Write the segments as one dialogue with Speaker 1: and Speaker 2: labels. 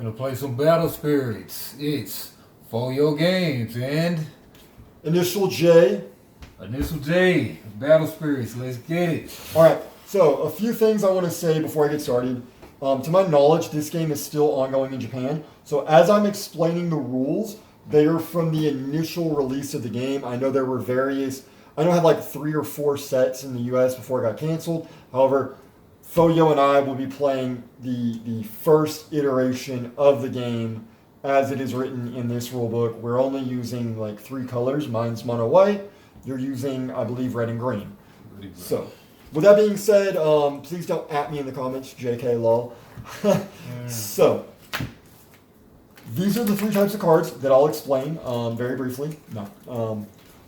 Speaker 1: Gonna play some Battle Spirits. It's for your games and
Speaker 2: Initial J.
Speaker 1: Initial J. Battle Spirits. Let's get it.
Speaker 2: All right. So a few things I want to say before I get started. To my knowledge, this game is still ongoing in Japan. So as I'm explaining the rules, they are from the initial release of the game. I know there were various. I know I had like 3 or 4 sets in the U.S. before it got canceled. However, Foyo and I will be playing the first iteration of the game as it is written in this rulebook. We're only using like 3 colors. Mine's mono white. You're using, I believe, red and green. So, with that being said, please don't at me in the comments, JK lol. So, these are the 3 types of cards that I'll explain very briefly. No.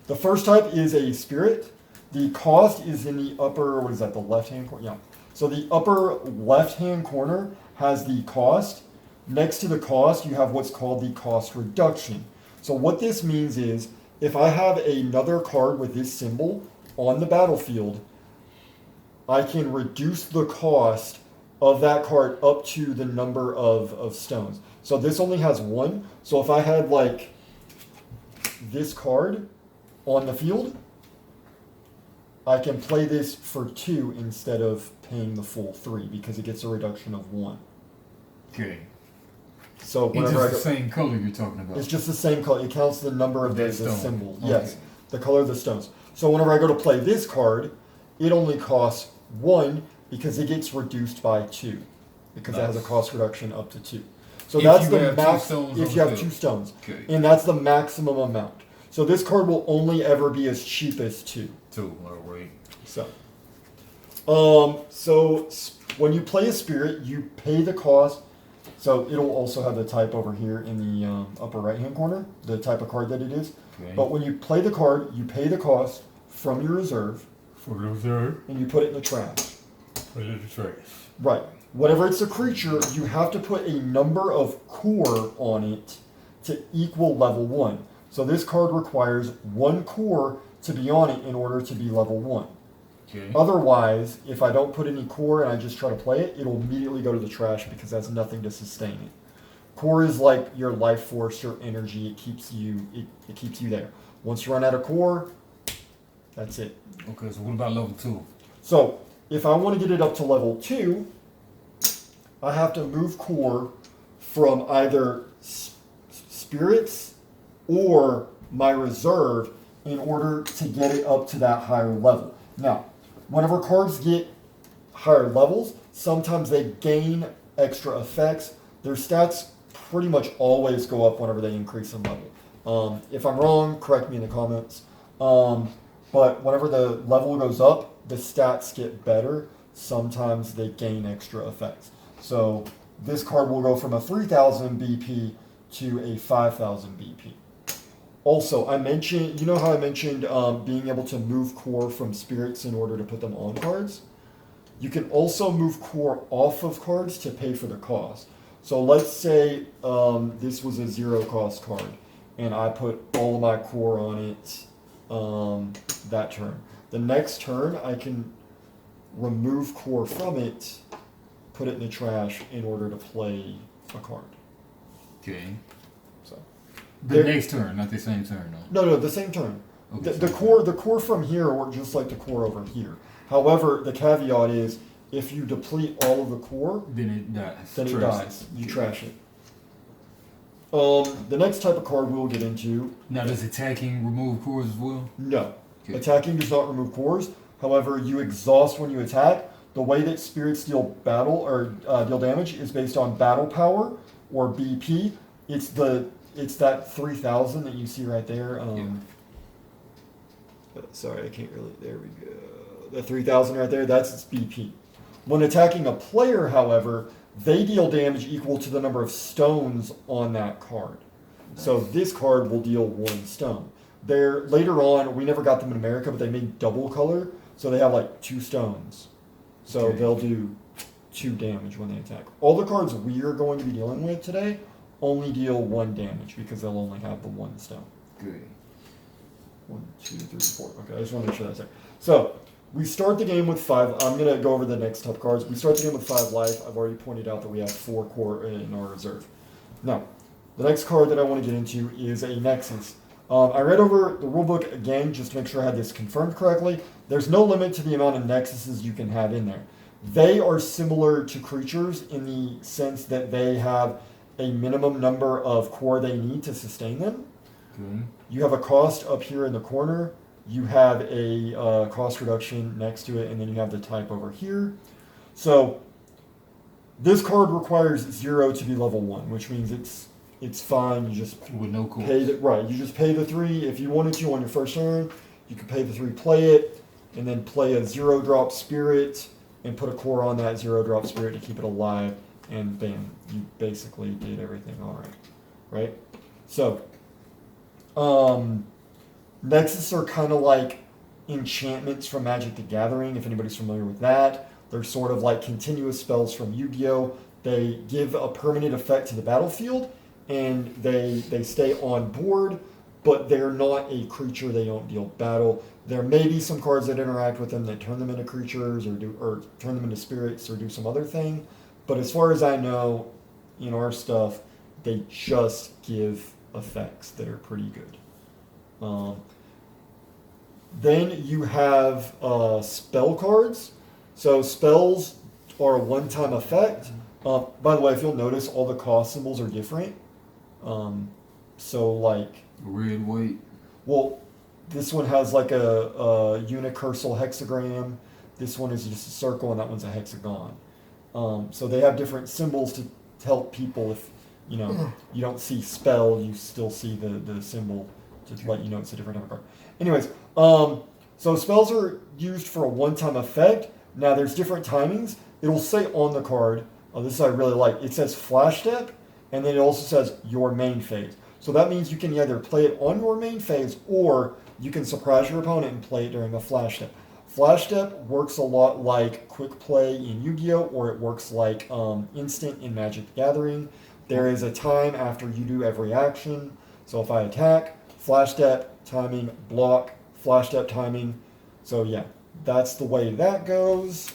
Speaker 2: The first type is a spirit. The cost is in the upper, what is that, the left-hand corner? Yeah. So the upper left-hand corner has the cost. Next to the cost, you have what's called the cost reduction. So what this means is, if I have another card with this symbol on the battlefield, I can reduce the cost of that card up to the number of stones. So this only has 1. So if I had like this card on the field, I can play this for 2 instead of paying the full 3 because it gets a reduction of 1.
Speaker 1: Okay.
Speaker 2: So
Speaker 1: it's just the same color you're talking about.
Speaker 2: It's just the same color. It counts the number of the symbol.
Speaker 1: Okay.
Speaker 2: Yes, the color of the stones. So whenever I go to play this card, it only costs 1 because it gets reduced by 2 because it has a cost reduction up to 2. So that's the max if you have 2 stones.
Speaker 1: Okay.
Speaker 2: And that's the maximum amount. So this card will only ever be as cheap as 2.
Speaker 1: 2, all right.
Speaker 2: So when you play a spirit, you pay the cost. So it'll also have the type over here in the upper right-hand corner, the type of card that it is.
Speaker 1: Okay.
Speaker 2: But when you play the card, you pay the cost from your reserve.
Speaker 1: For the reserve.
Speaker 2: And you put it in the trash.
Speaker 1: Put it in the trash.
Speaker 2: Right. Whenever it's a creature, you have to put a number of core on it to equal level 1. So this card requires 1 core to be on it in order to be level 1.
Speaker 1: Okay.
Speaker 2: Otherwise, if I don't put any core and I just try to play it, it'll immediately go to the trash because it has nothing to sustain it. Core is like your life force, your energy. It keeps you there. Once you run out of core, that's it.
Speaker 1: Okay, so what about level 2?
Speaker 2: So if I want to get it up to level 2, I have to move core from either spirits or my reserve in order to get it up to that higher level. Now, whenever cards get higher levels, sometimes they gain extra effects. Their stats pretty much always go up whenever they increase in level. If I'm wrong, correct me in the comments. But whenever the level goes up, the stats get better. Sometimes they gain extra effects. So this card will go from a 3,000 BP to a 5,000 BP. Also, I mentioned, you know how I mentioned being able to move core from spirits in order to put them on cards? You can also move core off of cards to pay for the cost. So let's say this was a 0 cost card, and I put all of my core on it that turn. The next turn, I can remove core from it, put it in the trash in order to play a card.
Speaker 1: Okay.
Speaker 2: So.
Speaker 1: The next turn, not the same turn, though.
Speaker 2: No, the same turn.
Speaker 1: Okay,
Speaker 2: the core from here work just like the core over here. However, the caveat is if you deplete all of the core,
Speaker 1: then it dies.
Speaker 2: Then it dies. You trash it. The next type of card we'll get into.
Speaker 1: Now, does attacking remove cores as well?
Speaker 2: No.
Speaker 1: Okay.
Speaker 2: Attacking does not remove cores. However, you exhaust when you attack. The way that spirits deal deal damage is based on battle power or BP. It's that 3,000 that you see right there. Sorry, I can't really. There we go. The 3,000 right there, that's its BP. When attacking a player, however, they deal damage equal to the number of stones on that card. Nice. So this card will deal 1 stone. Later on, we never got them in America, but they made double color, so they have like 2 stones. So they'll do 2 damage when they attack. All the cards we are going to be dealing with today only deal 1 damage because they'll only have the 1 stone.
Speaker 1: Good.
Speaker 2: 1, 2, 3, 4. Okay, I just want to make sure that's there. So we start the game with 5. I'm going to go over the next top cards. We start the game with 5 life. I've already pointed out that we have 4 core in our reserve. Now, the next card that I want to get into is a Nexus. I read over the rulebook again just to make sure I had this confirmed correctly. There's no limit to the amount of Nexuses you can have in there. They are similar to creatures in the sense that they have a minimum number of core they need to sustain them.
Speaker 1: Okay.
Speaker 2: You have a cost up here in the corner. You have a cost reduction next to it, and then you have the type over here. So this card requires 0 to be level 1, which means it's fine. You just
Speaker 1: With no cost.
Speaker 2: You just pay the 3 if you wanted to on your first turn. You can pay the 3, play it, and then play a 0-drop spirit and put a core on that 0-drop spirit to keep it alive, and bam, you basically did everything all right? So, Nexus are kind of like enchantments from Magic the Gathering, if anybody's familiar with that. They're sort of like continuous spells from Yu-Gi-Oh! They give a permanent effect to the battlefield, and they stay on board, but they're not a creature. They don't deal battle. There may be some cards that interact with them that turn them into creatures or turn them into spirits or do some other thing. But as far as I know, in our stuff, they just give effects that are pretty good. Then you have spell cards. So spells are a one-time effect. By the way, if you'll notice, all the cost symbols are different. So like...
Speaker 1: Red, white.
Speaker 2: Well, this one has like a unicursal hexagram. This one is just a circle, and that one's a hexagon. So they have different symbols to help people. If you don't see spell, you still see the symbol to let you know it's a different type of card. Anyways, so spells are used for a one-time effect. Now there's different timings. It'll say on the card, this I really like, it says flash step, and then it also says your main phase. So that means you can either play it on your main phase, or you can surprise your opponent and play it during a flash step. Flash step works a lot like quick play in Yu-Gi-Oh! Or it works like instant in Magic the Gathering. There is a time after you do every action. So if I attack, flash step, timing, block, flash step, timing. So yeah, that's the way that goes.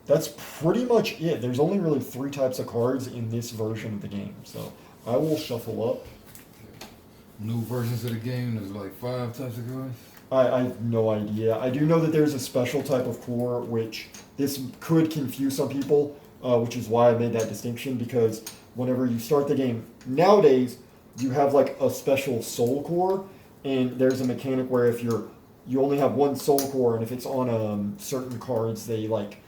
Speaker 2: That's pretty much it. There's only really 3 types of cards in this version of the game. So I will shuffle up.
Speaker 1: New versions of the game, there's like 5 types of cards.
Speaker 2: I have no idea. I do know that there's a special type of core, which this could confuse some people, which is why I made that distinction, because whenever you start the game nowadays, you have like a special soul core, and there's a mechanic where if you only have one soul core, and if it's on certain cards, they like,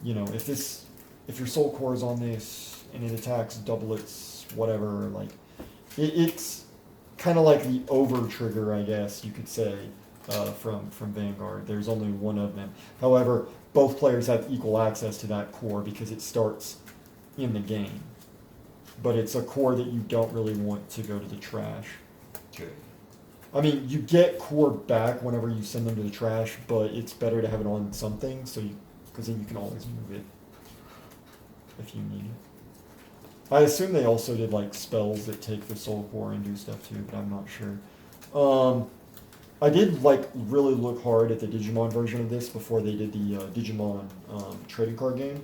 Speaker 2: if your soul core is on this and it attacks double its whatever, like it's kind of like the over trigger, I guess you could say, from Vanguard. There's only one of them. However, both players have equal access to that core because it starts in the game. But it's a core that you don't really want to go to the trash.
Speaker 1: Okay.
Speaker 2: I mean, you get core back whenever you send them to the trash, but it's better to have it on something, because then you can always move it if you need it. I assume they also did like spells that take the soul core and do stuff too, but I'm not sure. I did like really look hard at the Digimon version of this before they did the Digimon trading card game,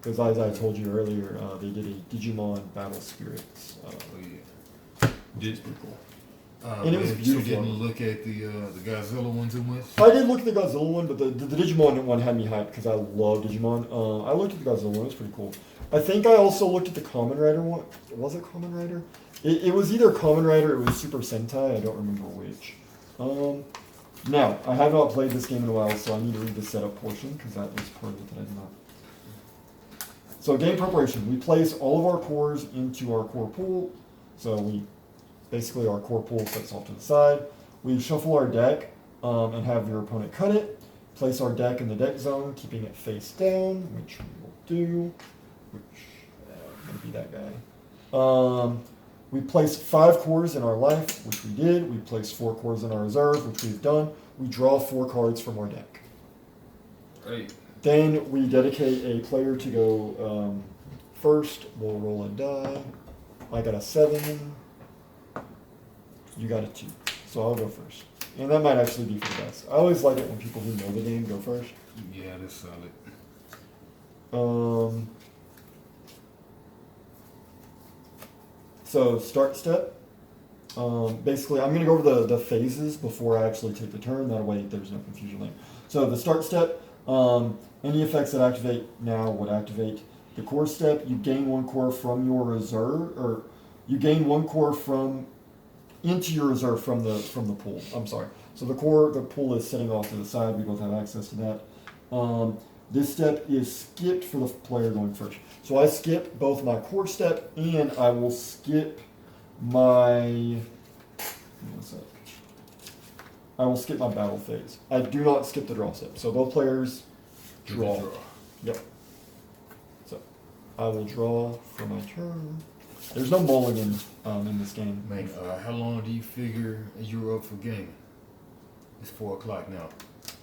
Speaker 2: because as I told you earlier, they did a Digimon Battle Spirits.
Speaker 1: Did
Speaker 2: pretty cool.
Speaker 1: And it was beautiful. You didn't look at the Godzilla one too much?
Speaker 2: I did look at the Godzilla one, but the Digimon one had me hyped because I love Digimon. I looked at the Godzilla one; it was pretty cool. I think I also looked at the Kamen Rider one. Was it Kamen Rider? It was either Kamen Rider or it was Super Sentai. I don't remember which. Now, I have not played this game in a while, so I need to read the setup portion, because that was part of it that I did not. So, game preparation. We place all of our cores into our core pool. So, basically our core pool sets off to the side. We shuffle our deck and have your opponent cut it. Place our deck in the deck zone, keeping it face down, which we will do. Going to be that guy. We place 5 cores in our life, which we did. We place 4 cores in our reserve, which we've done. We draw 4 cards from our deck.
Speaker 1: Right.
Speaker 2: Then we dedicate a player to go first. We'll roll a die. I got a 7. You got a 2. So I'll go first. And that might actually be for the best. I always like it when people who know the game go first.
Speaker 1: Yeah, that's solid.
Speaker 2: So start step. Basically, I'm going to go over the phases before I actually take the turn. That way there's no confusion there. So the start step, any effects that activate now would activate. The core step, you gain 1 core from your reserve, or you gain 1 core from into your reserve from the pool. I'm sorry. So the pool is sitting off to the side. We both have access to that. This step is skipped for the player going first. So I skip both my core step and I will skip my. What's that? I will skip my battle phase. I do not skip the draw step. So both players draw. Yep. So I will draw for my turn. There's no mulligan in this game.
Speaker 1: Man, how long do you figure you're up for gaming? It's 4 o'clock now.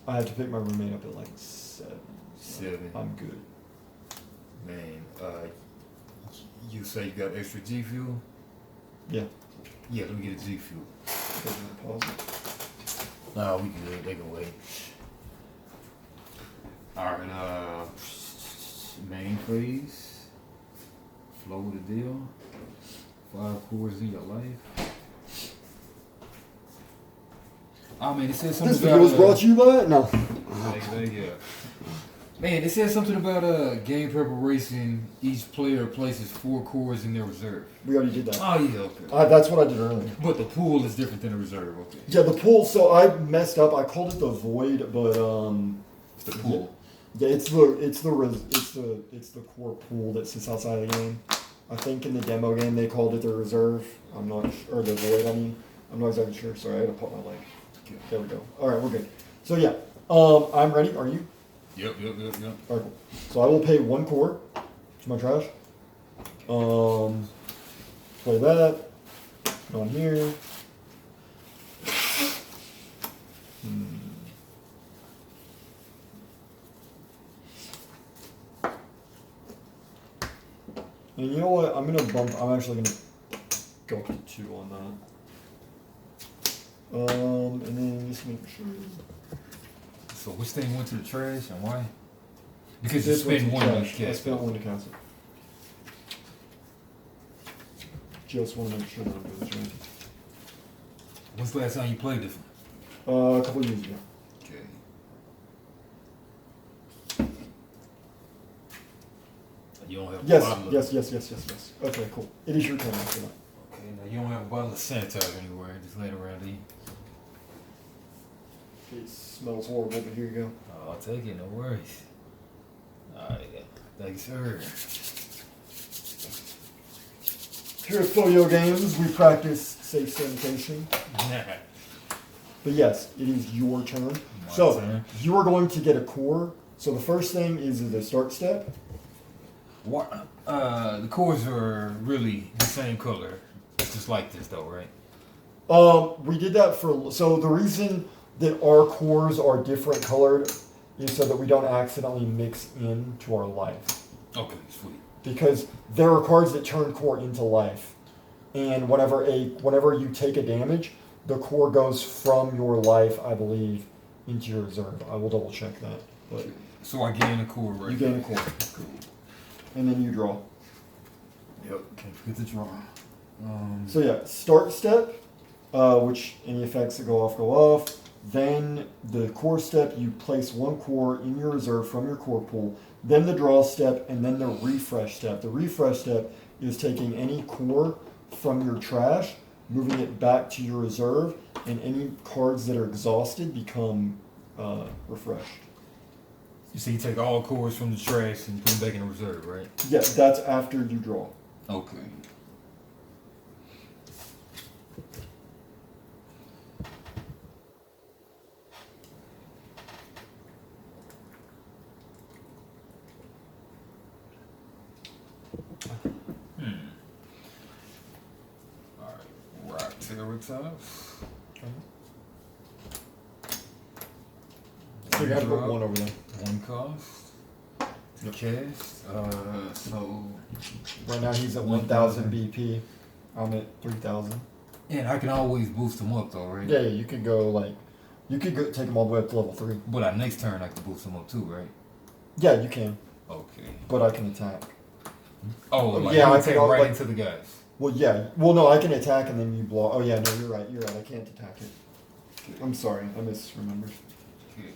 Speaker 2: I have to pick my roommate up at like 7.
Speaker 1: 7.
Speaker 2: I'm good.
Speaker 1: Man, you say you got extra G fuel?
Speaker 2: Yeah.
Speaker 1: Yeah, let me get a G fuel.
Speaker 2: Pause it.
Speaker 1: Nah, we good. They can wait. Alright, main phase. Flow with the deal. 5 cores in your life. I mean, it says something
Speaker 2: This
Speaker 1: about.
Speaker 2: video was brought to you by no.
Speaker 1: Yeah. Man, it says something about game preparation. Each player places 4 cores in their reserve.
Speaker 2: We already did that.
Speaker 1: Oh yeah, okay.
Speaker 2: That's what I did earlier.
Speaker 1: But the pool is different than the reserve. Okay.
Speaker 2: Yeah, the pool. So I messed up. I called it the void, but
Speaker 1: It's the pool.
Speaker 2: Yeah, it's the core pool that sits outside of the game. I think in the demo game they called it the reserve. I'm not or the void. I mean, I'm not exactly sure. Sorry, I had to pop my leg. Okay, there we go. All right, we're good. So yeah, I'm ready. Are you?
Speaker 1: Yep.
Speaker 2: All right, cool. So I will pay 1 core to my trash. Play that. On here. And you know what? I'm actually gonna go up to 2 on that. And then just make sure.
Speaker 1: So which thing went to the trash and why? Because you
Speaker 2: This went
Speaker 1: spent
Speaker 2: to
Speaker 1: 1 to
Speaker 2: trash. I
Speaker 1: cast.
Speaker 2: spent 1 to cast it. Just want to make sure that I'm doing this right.
Speaker 1: When's the last time you played this one?
Speaker 2: A couple years ago.
Speaker 1: Okay. You don't have a bottle of...
Speaker 2: Yes. Okay, cool. It is your turn after that.
Speaker 1: Okay, now you don't have a bottle of sanitizer anywhere. Just laying around here.
Speaker 2: It smells horrible, but here you go.
Speaker 1: Oh, I'll take it. No worries. Alright, thank you, sir.
Speaker 2: Here at Folio Games, we practice safe sanitation. But yes, it is your turn.
Speaker 1: My
Speaker 2: so
Speaker 1: turn.
Speaker 2: you are going to get a core. So the first thing is the start step.
Speaker 1: What? The cores are really the same color. It's just like this, though, right?
Speaker 2: We did that so the reason that our cores are different colored is so that we don't accidentally mix into our life.
Speaker 1: Okay, sweet.
Speaker 2: Because there are cards that turn core into life, and whenever you take a damage, the core goes from your life, I believe, into your reserve. I will double check that. But
Speaker 1: so I gain a core, right?
Speaker 2: you gain a core.
Speaker 1: Cool.
Speaker 2: And then you draw.
Speaker 1: Yep. Can't forget the draw.
Speaker 2: So yeah, start step, which any effects that go off. Then the core step, you place 1 core in your reserve from your core pool. Then the draw step, and then the refresh step. The refresh step is taking any core from your trash, moving it back to your reserve, and any cards that are exhausted become refreshed.
Speaker 1: So you take all cores from the trash and put them back in the reserve, right?
Speaker 2: Yeah, that's after you draw.
Speaker 1: Okay. Alright, rock Triceratops.
Speaker 2: So you have to put 1 over there.
Speaker 1: 1 cost.
Speaker 2: Yep.
Speaker 1: Cast. So.
Speaker 2: Right now he's at 1,000 BP. I'm at 3,000.
Speaker 1: And I can always boost them up, though, right?
Speaker 2: Yeah, you could take them all the way up to level 3.
Speaker 1: But our next turn, I can boost them up too, right?
Speaker 2: Yeah, you can.
Speaker 1: Okay.
Speaker 2: But I can attack.
Speaker 1: Oh, like
Speaker 2: yeah,
Speaker 1: you
Speaker 2: I
Speaker 1: would take
Speaker 2: could
Speaker 1: right
Speaker 2: like,
Speaker 1: into the guys.
Speaker 2: Well, yeah. Well, no, I can attack and then you block. Oh, yeah, no, you're right. You're right. I can't attack it. I'm sorry. I misremembered.
Speaker 1: Okay.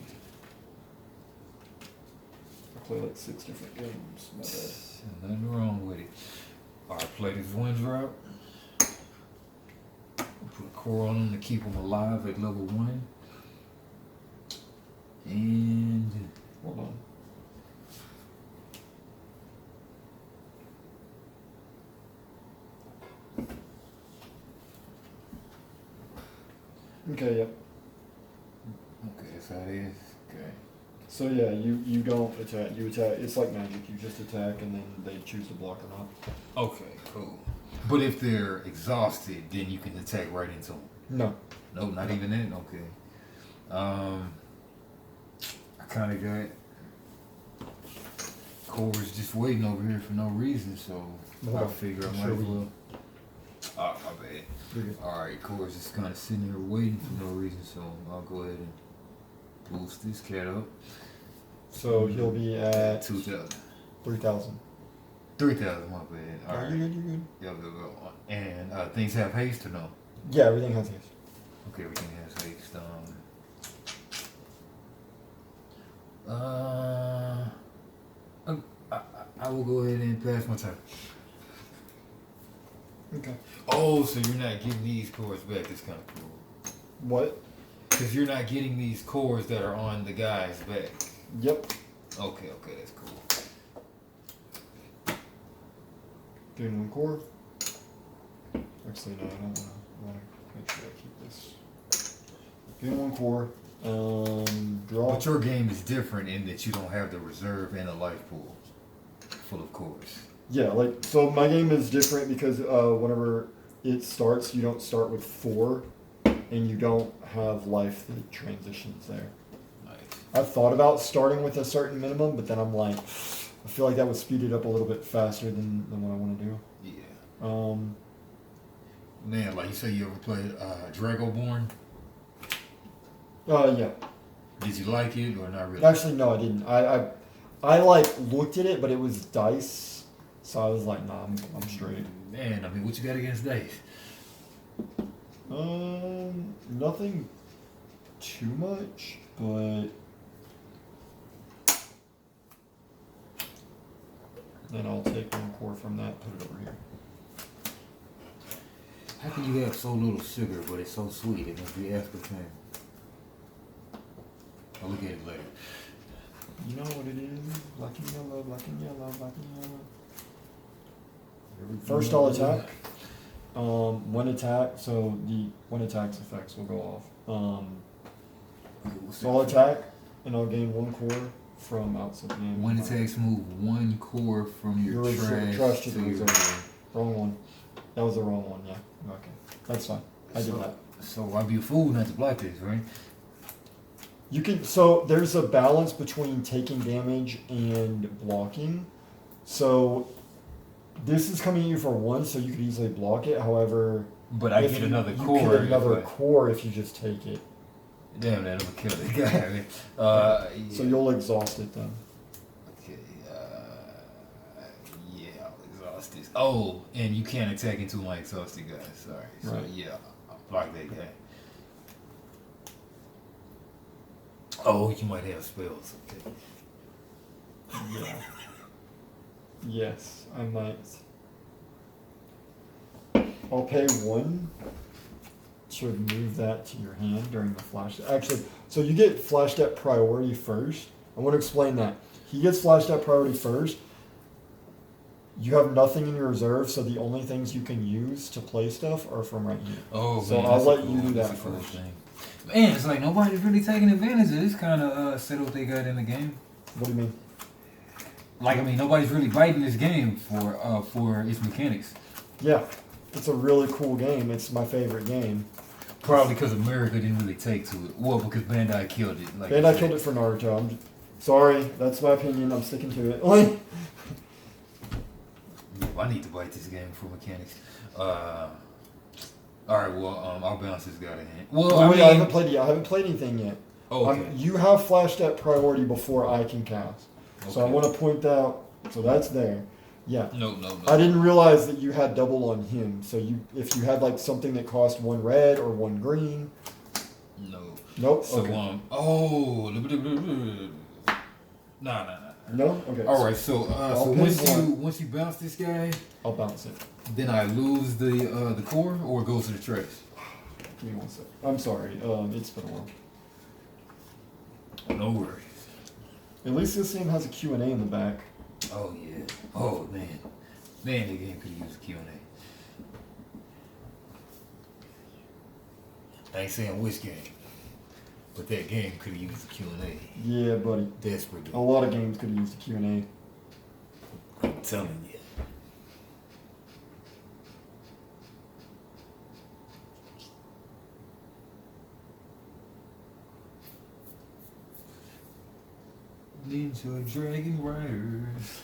Speaker 2: I play like 6 different games. My bad.
Speaker 1: Nothing wrong with it. Alright, play this one drop. Put a core on them to keep them alive at level 1. And
Speaker 2: Hold on. Okay, yep.
Speaker 1: okay, that's how it is. Okay.
Speaker 2: So yeah, you don't attack. You attack. It's like magic. You just attack, and then they choose to block or not.
Speaker 1: Okay, cool. But if they're exhausted, then you can attack right into them.
Speaker 2: No.
Speaker 1: No, not even that. Okay. I kind of got cores just waiting over here for no reason, so I figure I might as well. Oh, my bad. Alright, cores just kind of sitting here waiting for no reason, so I'll go ahead and boost this cat up.
Speaker 2: So he'll be at
Speaker 1: 2,000.
Speaker 2: 3,000.
Speaker 1: 3,000, my bad. Alright.
Speaker 2: You're good.
Speaker 1: Yo. And things have haste or no?
Speaker 2: Yeah, everything has haste.
Speaker 1: Okay, everything has haste. I will go ahead and pass my turn.
Speaker 2: Okay.
Speaker 1: Oh, so you're not getting these cores back. That's kind of cool.
Speaker 2: What?
Speaker 1: Because you're not getting these cores that are on the guys back.
Speaker 2: Yep.
Speaker 1: Okay, that's cool.
Speaker 2: Doing 1 core. Actually, no, I don't want to make sure I keep this. Doing 1 core. Draw.
Speaker 1: But your game is different in that you don't have the reserve and a life pool full of cores.
Speaker 2: Yeah, like, so my game is different because whenever it starts, you don't start with 4, and you don't have life that transitions there.
Speaker 1: Nice.
Speaker 2: I've thought about starting with a certain minimum, but then I'm like, I feel like that would speed it up a little bit faster than what I want to do.
Speaker 1: Yeah. Man, like you say, you ever played Dragoborn?
Speaker 2: Yeah.
Speaker 1: Did you like it or not really?
Speaker 2: Actually, no, I didn't. I like looked at it, but it was dice, so I was like, nah, I'm straight.
Speaker 1: Man, I mean, what you got against dice?
Speaker 2: Nothing too much, but then I'll take 1 core from that, put it over here.
Speaker 1: How can you have so little sugar, but it's so sweet? It must be aspartame. I'll look at it later.
Speaker 2: You know what it is? Black and yellow, black and yellow, black and yellow. First I'll attack. 1 attack, so the 1 attack's effects will go off. So I'll attack, and I'll gain 1 core from outside the game.
Speaker 1: 1 attacks move 1 core from your trash
Speaker 2: to the reserve. Wrong one. That was the wrong one, yeah. Okay. That's fine. I did that.
Speaker 1: So I'd be a fool not to block this, right?
Speaker 2: You can, so there's a balance between taking damage and blocking. So this is coming at you for 1, so you could easily block it. However,
Speaker 1: but I get another core.
Speaker 2: You get another core if you just take it.
Speaker 1: Damn, that would kill the guy.
Speaker 2: Yeah. So you'll exhaust it then.
Speaker 1: Okay. Yeah, I'll exhaust this. Oh, and you can't attack into my exhausted guys. Sorry. So
Speaker 2: right.
Speaker 1: Yeah, I'll block that guy. Oh, you might have spells. Okay.
Speaker 2: Yeah. Yes, I might. I'll pay 1 to move that to your hand during the flash. Actually, so you get flashed at priority first. I want to explain that. He gets flashed at priority first. You have nothing in your reserve, so the only things you can use to play stuff are from right here.
Speaker 1: Oh,
Speaker 2: so
Speaker 1: man,
Speaker 2: I'll let you do that first.
Speaker 1: Thing. Man, it's like nobody's really taking advantage of this kind of setup they got in the game.
Speaker 2: What do you mean?
Speaker 1: Like, I mean, nobody's really biting this game for its mechanics.
Speaker 2: Yeah, it's a really cool game. It's my favorite game.
Speaker 1: Probably because America didn't really take to it. Well, because Bandai killed it. Like
Speaker 2: Bandai killed it for Naruto. I'm sorry, that's my opinion. I'm sticking to it.
Speaker 1: I need to bite this game for mechanics. Alright, well, I'll bounce this guy to hand. Well,
Speaker 2: I haven't played it yet. I haven't played anything yet.
Speaker 1: Oh, okay.
Speaker 2: You have flashed at priority before I can cast. So I want to point out, so that's there. Yeah.
Speaker 1: No.
Speaker 2: I didn't realize that you had double on him. So if you had like something that cost 1 red or 1 green.
Speaker 1: No.
Speaker 2: Nope.
Speaker 1: So
Speaker 2: okay.
Speaker 1: Nah.
Speaker 2: No. Okay.
Speaker 1: All right. So once you bounce this guy,
Speaker 2: I'll bounce it.
Speaker 1: then I lose the core, or it goes to the trash.
Speaker 2: Give me 1 sec. I'm sorry. It's been a while.
Speaker 1: No worries.
Speaker 2: At least this game has a Q&A in the back.
Speaker 1: Oh yeah. Oh man, the game could use a Q&A. I ain't saying which game, but that game could have used a Q&A.
Speaker 2: Yeah, buddy.
Speaker 1: Desperately.
Speaker 2: A lot of games could have used a Q&A.
Speaker 1: I'm telling you. Ninja Dragon Riders.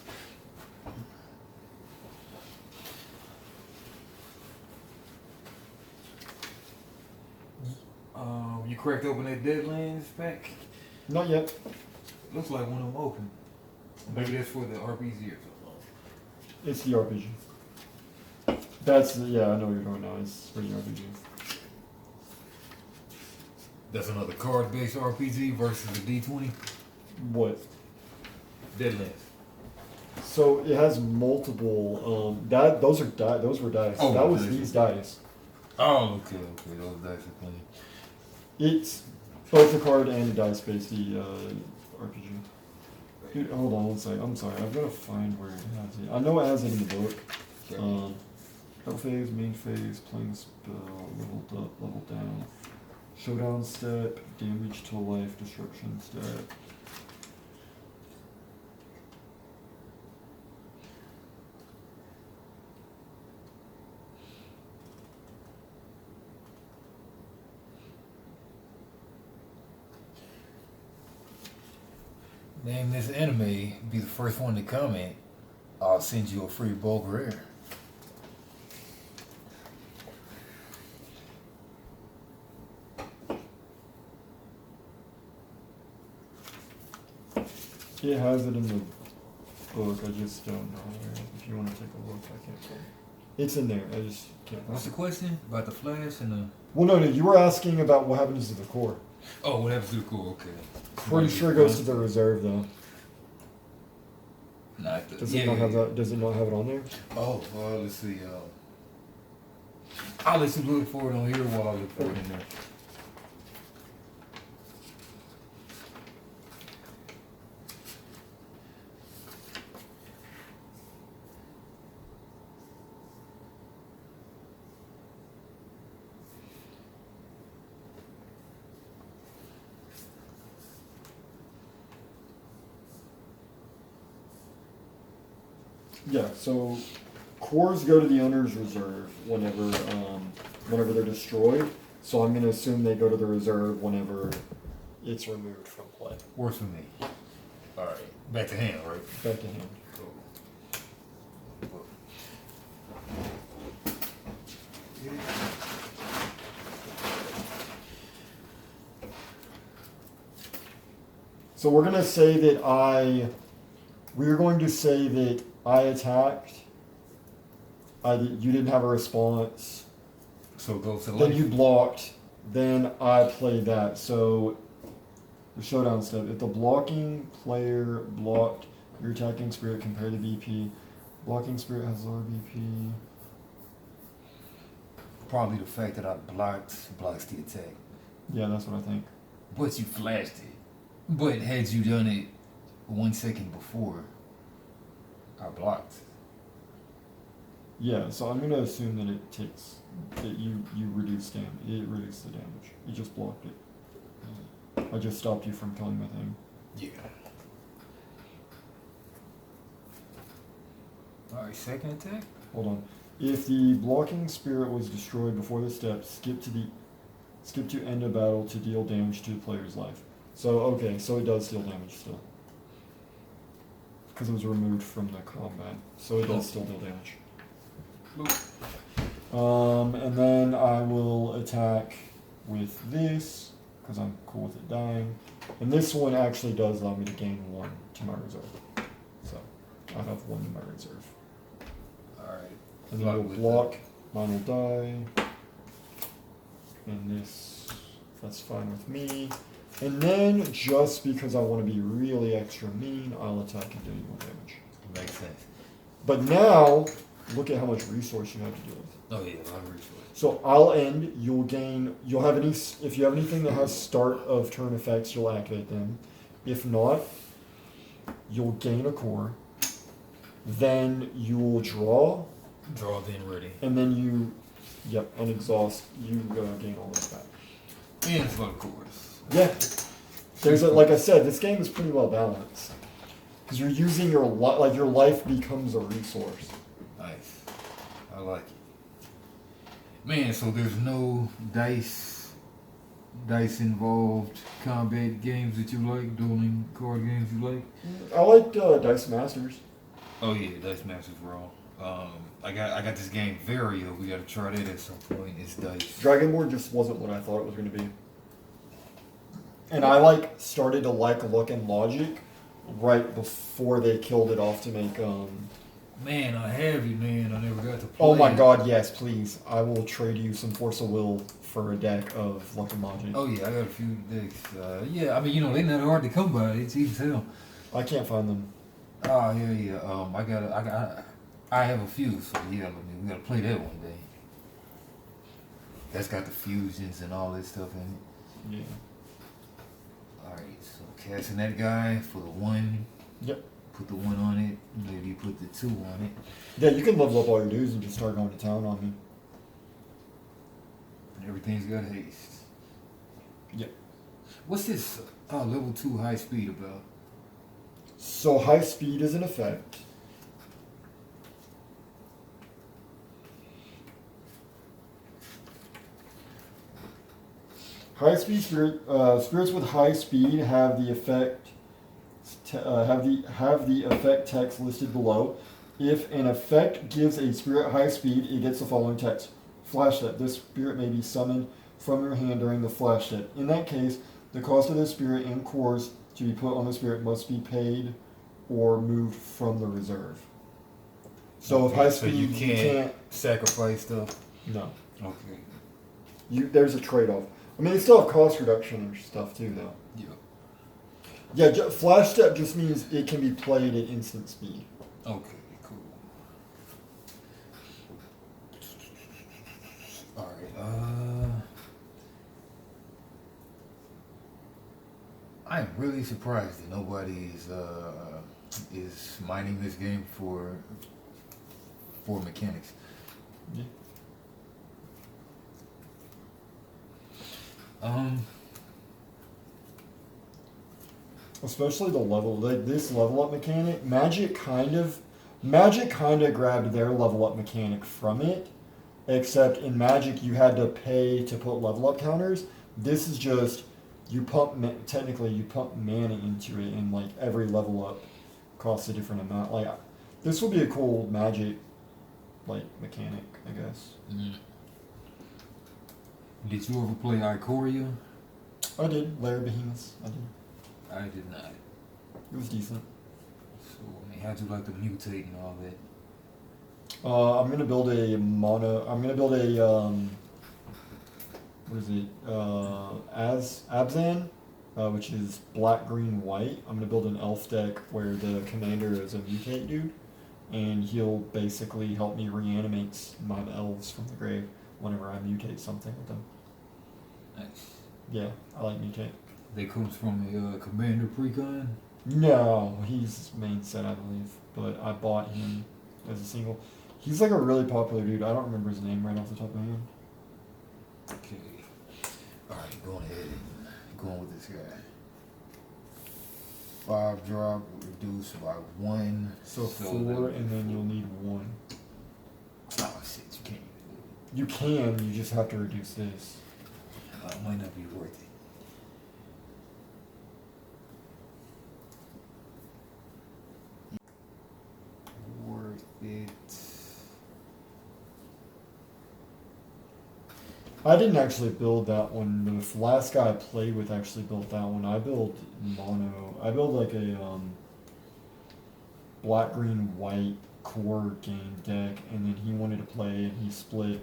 Speaker 1: You cracked open that Deadlands pack?
Speaker 2: Not yet.
Speaker 1: Looks like one of them open. Maybe that's for the RPG or something.
Speaker 2: It's the RPG. Yeah, I know what you're doing now. It's for the RPG.
Speaker 1: That's another card-based RPG versus a D20.
Speaker 2: What?
Speaker 1: Deadlands.
Speaker 2: So it has multiple. Those were dice.
Speaker 1: Oh,
Speaker 2: that was
Speaker 1: dice.
Speaker 2: these dice.
Speaker 1: Oh, okay. Those dice are playing.
Speaker 2: It's both a card and a dice based RPG. Dude, hold on 1 second. I'm sorry. I've got to find where it has it. I know it has it in the book. Battle phase, main phase, playing spell, leveled up, leveled down. Showdown step, damage to life, destruction step.
Speaker 1: Name this anime, be the first one to comment. I'll send you a free bulk rare.
Speaker 2: It has it in the book, I just don't know where. If you want to take a look, I can't find it. It's in there, I just can't find
Speaker 1: What's the
Speaker 2: it.
Speaker 1: question? About the flash and the...
Speaker 2: Well, no, you were asking about what happens to the core.
Speaker 1: Oh, what happens to the core? Okay.
Speaker 2: Pretty sure it goes to the reserve, though.
Speaker 1: Not the...
Speaker 2: Does it not have that? Does it not have it on there?
Speaker 1: Oh, let's see. I'll let you look for it on here while I look for it in there.
Speaker 2: Yeah, so cores go to the owner's reserve whenever they're destroyed. So I'm going to assume they go to the reserve whenever it's removed from play.
Speaker 1: Works for me. Alright. Back to hand, right?
Speaker 2: Back to hand.
Speaker 1: Cool.
Speaker 2: So we're going to say that we're going to say that I attacked. You didn't have a response.
Speaker 1: So it goes to
Speaker 2: Then
Speaker 1: life.
Speaker 2: you blocked. Then I played that. So the showdown step. If the blocking player blocked your attacking spirit, compare the BP. Blocking spirit has lower BP.
Speaker 1: Probably the fact that I blocks the attack.
Speaker 2: Yeah, that's what I think.
Speaker 1: But you flashed it. But had you done it 1 second before, I blocked.
Speaker 2: Yeah, so I'm gonna assume that you reduce damage. It reduced the damage. You just blocked it. I just stopped you from killing the thing.
Speaker 1: Yeah. Alright, second attack?
Speaker 2: Hold on. If the blocking spirit was destroyed before the step, skip to end of battle to deal damage to the player's life. So okay, so it does deal damage still. Because it was removed from the combat. So it does still deal damage. And then I will attack with this, because I'm cool with it dying. And this one actually does allow me to gain 1 to my reserve. So I have 1 to my reserve.
Speaker 1: Alright.
Speaker 2: And then you'll block, mine will die. And this, that's fine with me. And then, just because I want to be really extra mean, I'll attack and do you 1 damage.
Speaker 1: Makes sense.
Speaker 2: But now, look at how much resource you have to deal with.
Speaker 1: Oh yeah, a lot of resources.
Speaker 2: So I'll end, you'll gain, you'll have any, if you have anything that has start of turn effects, you'll activate them. If not, you'll gain a core. Then you'll draw.
Speaker 1: Draw, then ready.
Speaker 2: And then you, yep, unexhaust, you gain all that back.
Speaker 1: And it's a lot of cores.
Speaker 2: Yeah. There's a, like I said, this game is pretty well balanced. Because you're using your like your life becomes a resource.
Speaker 1: Nice. I like it. Man, so there's no dice involved combat games that you like, dueling card games you like?
Speaker 2: I like Dice Masters.
Speaker 1: Oh yeah, Dice Masters raw. I got this game Vario. We gotta try that at some point. It's dice.
Speaker 2: Dragonborn just wasn't what I thought it was going to be. And I like started to like Luck and Logic right before they killed it off to make
Speaker 1: Man, I have you, man. I never got to play.
Speaker 2: Oh my god, yes, please. I will trade you some Force of Will for a deck of Luck and Logic.
Speaker 1: Oh yeah, I got a few decks. Yeah, I mean, you know, they're not hard to come by. It's easy to tell.
Speaker 2: I can't find them.
Speaker 1: Oh yeah. I have a few, so yeah, I mean, we gotta play that one day. That's got the fusions and all that stuff in it.
Speaker 2: Yeah.
Speaker 1: Alright, so casting that guy for the 1.
Speaker 2: Yep.
Speaker 1: Put the 1 on it, maybe put the 2 on it.
Speaker 2: Yeah, you can level up all your dudes and just start going to town on me.
Speaker 1: And everything's got haste.
Speaker 2: Yep.
Speaker 1: What's this level 2 high speed about?
Speaker 2: So high speed is an effect. High speed spirits with high speed have the effect have the effect text listed below. If an effect gives a spirit high speed, it gets the following text: Flash step. This spirit may be summoned from your hand during the flash step. In that case, the cost of the spirit and cores to be put on the spirit must be paid or moved from the reserve. So if high speed,
Speaker 1: you can't sacrifice stuff.
Speaker 2: No.
Speaker 1: Okay.
Speaker 2: There's a trade-off. I mean, they still have cost reduction and stuff too, though.
Speaker 1: Yeah.
Speaker 2: Yeah, flash step just means it can be played at instant speed.
Speaker 1: Okay, cool. Alright, I am really surprised that nobody is mining this game for mechanics.
Speaker 2: Yeah. Especially the level, like this level up mechanic, Magic kind of grabbed their level up mechanic from it, except in Magic you had to pay to put level up counters. This is just technically you pump mana into it, and like every level up costs a different amount. Like this would be a cool Magic like mechanic, I guess.
Speaker 1: Mm. Did you ever play Ikoria?
Speaker 2: I did. Lair Behemoths. I did.
Speaker 1: I did not.
Speaker 2: It was decent.
Speaker 1: So, I mean, how'd you like to mutate and all that?
Speaker 2: I'm gonna build a mono. I'm gonna build a what is it? Abzan, which is black, green, white. I'm gonna build an elf deck where the commander is a mutate dude, and he'll basically help me reanimate my elves from the grave whenever I mutate something with them.
Speaker 1: Nice.
Speaker 2: Yeah, I like mutate.
Speaker 1: They comes from a Commander Precon?
Speaker 2: No, he's main set, I believe, but I bought him as a single. He's like a really popular dude. I don't remember his name right off the top of my head.
Speaker 1: Okay. Alright, going ahead and going with this guy. 5 drop reduced by 1.
Speaker 2: So 4, and then you'll need 1.
Speaker 1: Oh shit, you can't.
Speaker 2: You can, you just have to reduce this.
Speaker 1: It might not be worth it. Worth it.
Speaker 2: I didn't actually build that one. The last guy I played with actually built that one. I built mono. I built like a black, green, white core game deck, and then he wanted to play, and he split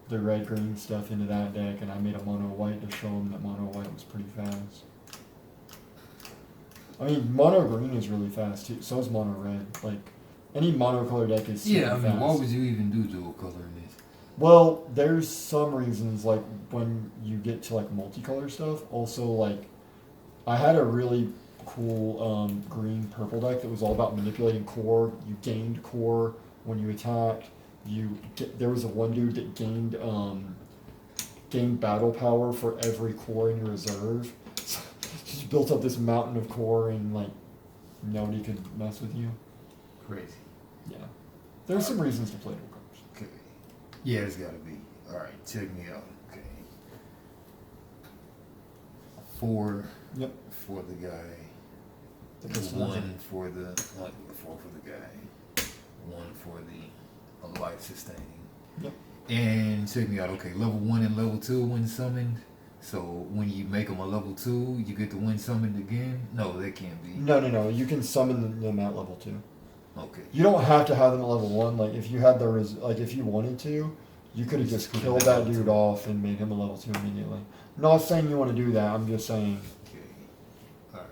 Speaker 2: the red-green stuff into that deck, and I made a mono-white to show him that mono-white was pretty fast. I mean, mono-green is really fast too, so is mono-red. Like, any monocolor deck is super
Speaker 1: Yeah, I mean,
Speaker 2: fast.
Speaker 1: why would you even do dual color in this?
Speaker 2: Well, there's some reasons, like, when you get to, like, multicolor stuff. Also, like, I had a really cool green-purple deck that was all about manipulating core. You gained core when you attacked. There was a one dude that gained battle power for every core in your reserve. So just built up this mountain of core, and, like, nobody could mess with you.
Speaker 1: Crazy.
Speaker 2: Yeah. There's some reasons to play dual colors.
Speaker 1: Okay. Yeah, there's gotta be. Alright, check me out. Okay. 4
Speaker 2: Yep.
Speaker 1: for the guy.
Speaker 2: That's
Speaker 1: 1 for the 4 for the guy. 1 for the life sustaining.
Speaker 2: Yep.
Speaker 1: And check me out. Okay, level 1 and level 2 when summoned. So when you make them a level 2, you get to win summoned again. No, that can't be.
Speaker 2: No. You can summon them at level 2.
Speaker 1: Okay.
Speaker 2: You don't have to have them at level 1. Like, if you had if you wanted to, you could have just killed that dude off and made him a level 2 immediately. Not saying you want to do that. I'm just saying.
Speaker 1: Okay. Alright.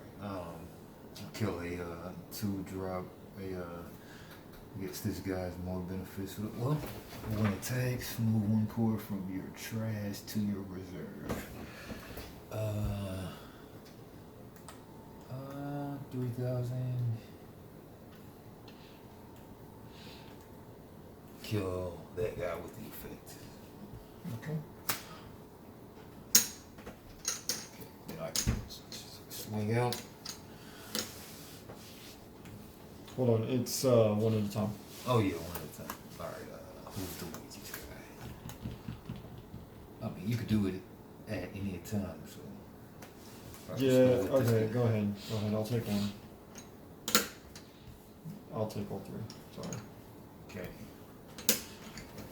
Speaker 1: Kill a 2-drop. Guess this guy's more beneficial. Well, when it attacks, move 1 core from your trash to your reserve. 3,000. Kill that guy with the effect.
Speaker 2: Okay.
Speaker 1: Then I can swing out.
Speaker 2: Hold on. It's one at a time.
Speaker 1: Oh yeah, one at a time. Alright, who's the Ouija's guy? I mean, you could do it at any time, so.
Speaker 2: Yeah. Okay. Go ahead. I'll take one. I'll take all 3. Sorry.
Speaker 1: Okay.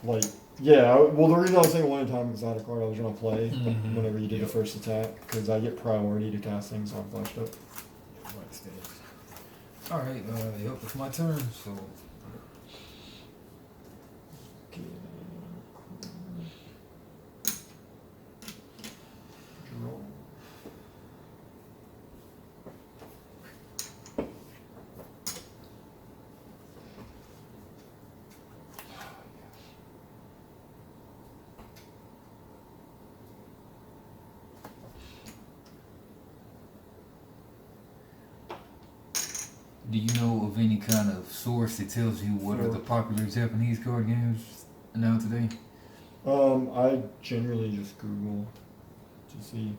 Speaker 2: Like, yeah. Well, the reason I was saying one at a time is because I had a card I was gonna play
Speaker 1: Mhm.
Speaker 2: whenever you did
Speaker 1: Yep.
Speaker 2: the first attack, because I get priority to cast things, so I'm flashed up.
Speaker 1: Right stage. Alright, yep, it's my turn, so.
Speaker 2: Okay. Draw.
Speaker 1: Do you know of any kind of source that tells you what are the popular Japanese card games now today?
Speaker 2: I generally just Google to see.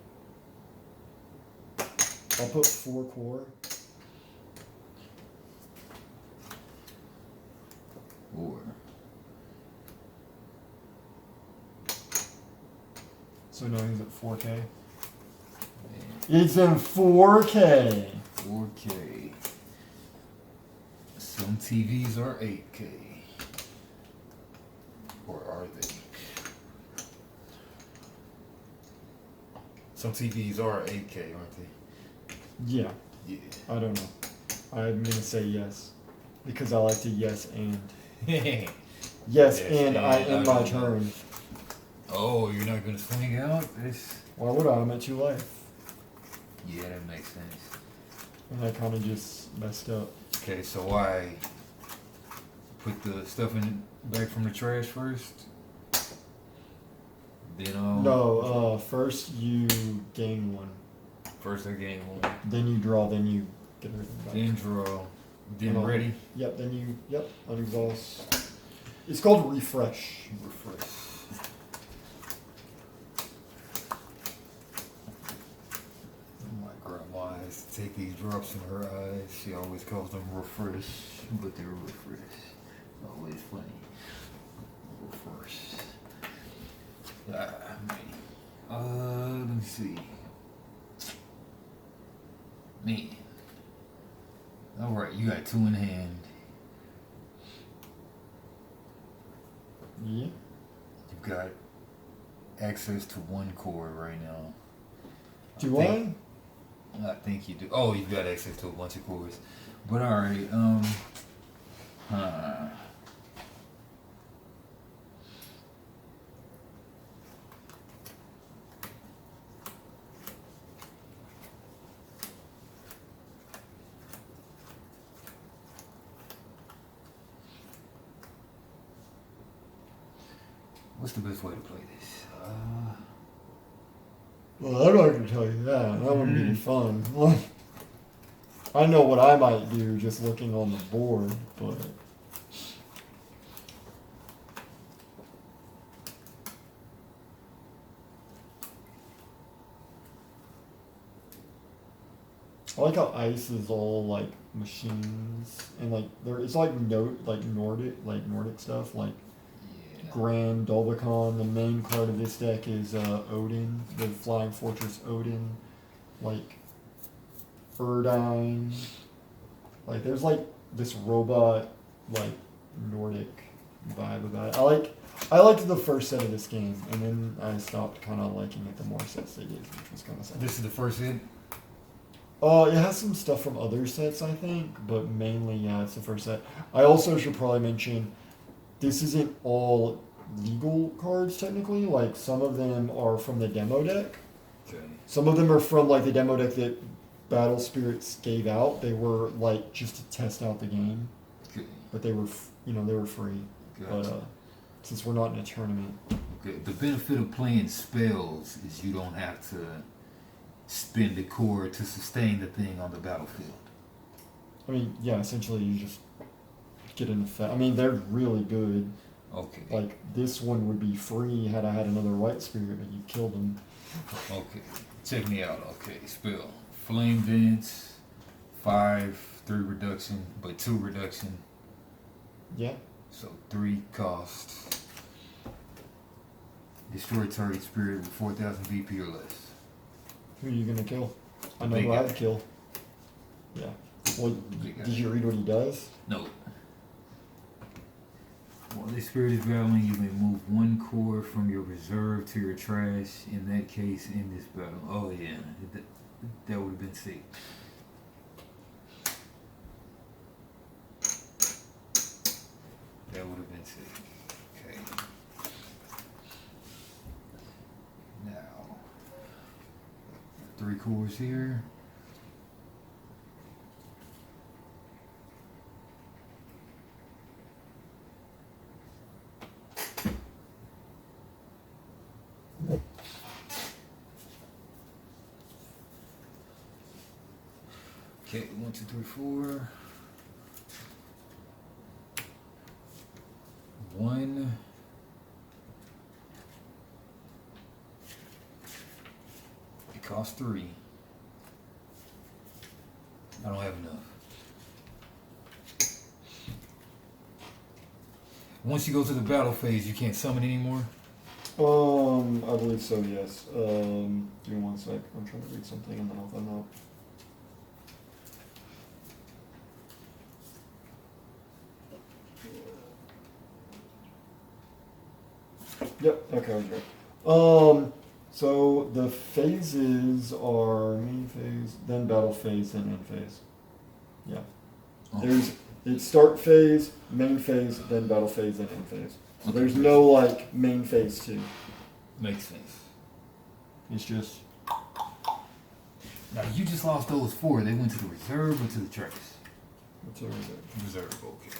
Speaker 2: I'll put 4 core.
Speaker 1: Or
Speaker 2: So now he's at 4K. It's in 4K.
Speaker 1: 4K. Some TVs are 8K. Or are they? Some TVs are 8K, aren't they?
Speaker 2: Yeah,
Speaker 1: Yeah.
Speaker 2: I don't know. I'm gonna say yes because I like to yes and
Speaker 1: Yes,
Speaker 2: and I end my turn.
Speaker 1: Oh, you're not gonna swing out?
Speaker 2: Why would I? I'm at 2 life,
Speaker 1: Yeah, that makes sense.
Speaker 2: and I kind of just messed up.
Speaker 1: Okay, so I put the stuff in back from the trash first. Then
Speaker 2: No, first you gain 1,
Speaker 1: first I gain 1.
Speaker 2: then you draw, then you get everything back.
Speaker 1: Then draw. Then
Speaker 2: Hold on.
Speaker 1: ready.
Speaker 2: Yep, then you unexhaust. It's called refresh.
Speaker 1: Refresh. My grandma has to take these drops in her eyes. She always calls them refresh, but they're refresh. Always funny. Refresh. Let me see. Man. Alright, you got 2 in hand.
Speaker 2: Yeah.
Speaker 1: You've got access to 1 core right now.
Speaker 2: Do I?
Speaker 1: I think you do. Oh, you've got access to a bunch of cores. But alright, What's the best way to play this?
Speaker 2: Well, I'm not going to tell you that. That wouldn't be fun. I know what I might do just looking on the board, but... I like how ice is all like machines and like it's like Nordic stuff like Grand Dolbicon. The main card of this deck is Odin, the Flying Fortress Odin, like Erdine. Like there's like this robot like Nordic vibe about it. I liked the first set of this game, and then I stopped kind of liking it the more sets they did, which was kind of sad.
Speaker 1: This is the first set?
Speaker 2: It has some stuff from other sets, I think, but mainly, yeah, it's the first set. I also should probably mention, this isn't all legal cards, technically. Like, some of them are from the demo deck.
Speaker 1: Okay.
Speaker 2: Some of them are from, like, the demo deck that Battle Spirits gave out. They were, like, just to test out the game.
Speaker 1: Okay.
Speaker 2: But they were, they were free.
Speaker 1: Gotcha.
Speaker 2: But, since we're not in a tournament.
Speaker 1: Okay. The benefit of playing spells is you don't have to spend the core to sustain the thing on the battlefield.
Speaker 2: I mean, yeah, essentially you just get an effect. I mean, they're really good.
Speaker 1: Okay.
Speaker 2: Like, this one would be free had I had another white spirit, but you killed him.
Speaker 1: Okay. Check me out. Okay. Spell. Flame Vents. 5, 3 reduction, but 2 reduction.
Speaker 2: Yeah.
Speaker 1: So 3 cost. Destroy target spirit with 4,000 BP or less.
Speaker 2: Who are you gonna kill? I know
Speaker 1: Big
Speaker 2: who
Speaker 1: guy.
Speaker 2: I'd kill. Yeah. Well,
Speaker 1: Big guy.
Speaker 2: did you read what he does?
Speaker 1: No. While this spirit is battling, you may move 1 core from your reserve to your trash. In that case, in this battle. Oh yeah, that would have been sick. That would have been sick. Okay. Now, 3 cores here. Okay, 1, 2, 3, 4. 1. It costs 3. I don't have enough. Once you go to the battle phase, you can't summon anymore?
Speaker 2: I believe so, yes. Give me 1 sec. I'm trying to read something and then I'll find out. Yep, okay, I was right. So the phases are main phase, then battle phase, then end phase. Yeah.
Speaker 1: Oh.
Speaker 2: It's start phase, main phase, then battle phase, then end phase. So there's no like main phase 2.
Speaker 1: Makes sense.
Speaker 2: It's just
Speaker 1: Now you just lost those 4. They went to the reserve or to the trash?
Speaker 2: what's over there?
Speaker 1: Reserve, okay.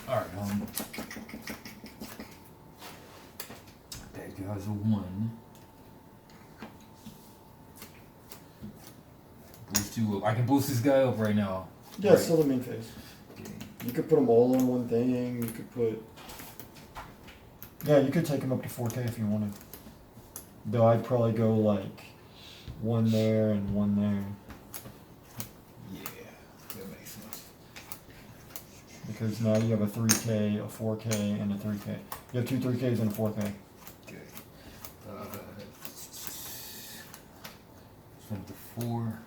Speaker 1: Alright, that guy's a 1. Boost you up. I can boost this guy up right now.
Speaker 2: Yeah, it's still the main phase.
Speaker 1: Okay.
Speaker 2: You could put them all on one thing. You could put. Yeah, you could take them up to 4K if you wanted. Though I'd probably go like 1 there and 1 there.
Speaker 1: Yeah, that makes sense.
Speaker 2: Because now you have a 3K, a 4K, and a 3K. You have 2 3Ks and a 4K.
Speaker 1: Okay. Swing with the 4.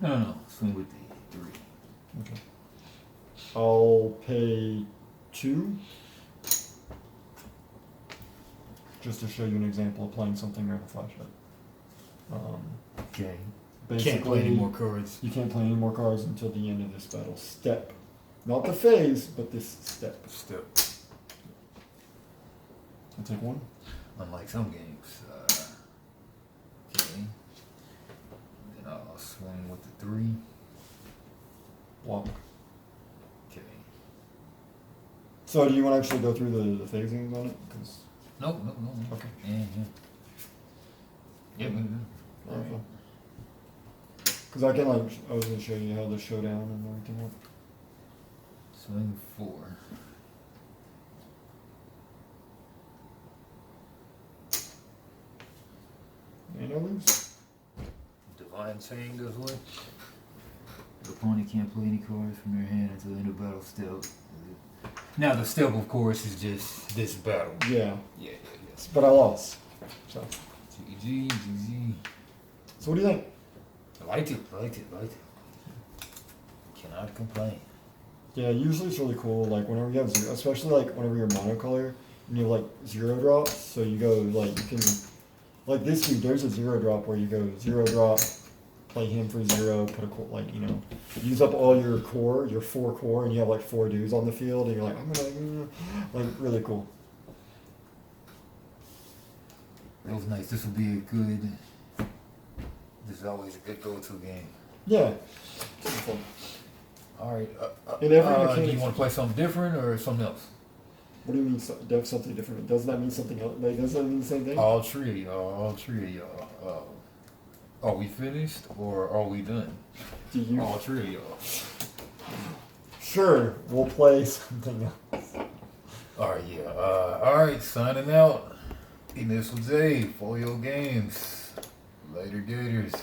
Speaker 1: No. Swing with the 3.
Speaker 2: Okay. I'll pay 2. Just to show you an example of playing something right in flashback.
Speaker 1: Okay.
Speaker 2: Basically,
Speaker 1: Can't play any more cards.
Speaker 2: You can't play any more cards until the end of this battle step. Not the phase, but this step.
Speaker 1: Step.
Speaker 2: I'll take 1.
Speaker 1: Unlike some games. Okay. Then I'll swing with the 3.
Speaker 2: Walk.
Speaker 1: Okay.
Speaker 2: So do you want to actually go through the phasings on it? 'Cause
Speaker 1: No.
Speaker 2: Okay.
Speaker 1: Yeah.
Speaker 2: Alright. Because I can I was gonna show you how the showdown and everything works.
Speaker 1: Swing 4.
Speaker 2: And I lose.
Speaker 1: Divine Chain goes away. The opponent can't play any cards from their hand until the end of battle step. Now the step, of course, is just this battle.
Speaker 2: Yeah.
Speaker 1: Yeah.
Speaker 2: But I lost. So.
Speaker 1: GG.
Speaker 2: So what do you think?
Speaker 1: I liked it. Cannot complain.
Speaker 2: Yeah, usually it's really cool. Like whenever you have zero, especially like whenever you're monocolor and you have like 0 drops. So you go like you can, like this week there's a 0 drop where you go 0 drop, play him for 0, put a like use up all your 4 core, and you have like 4 dudes on the field, and you're like I'm gonna like really cool.
Speaker 1: That was nice. This will be a good. This is always a good go-to game.
Speaker 2: Yeah.
Speaker 1: All right.
Speaker 2: In every
Speaker 1: do
Speaker 2: mechanic,
Speaker 1: you want to play something different or something else?
Speaker 2: what do you mean something different? Doesn't that mean something else? Like doesn't that mean the same thing?
Speaker 1: All three of y'all. Are we finished or are we done?
Speaker 2: Do you?
Speaker 1: All three of y'all.
Speaker 2: Sure, we'll play something else.
Speaker 1: All right, signing out. Initial J, Folio Games. Later, Gators.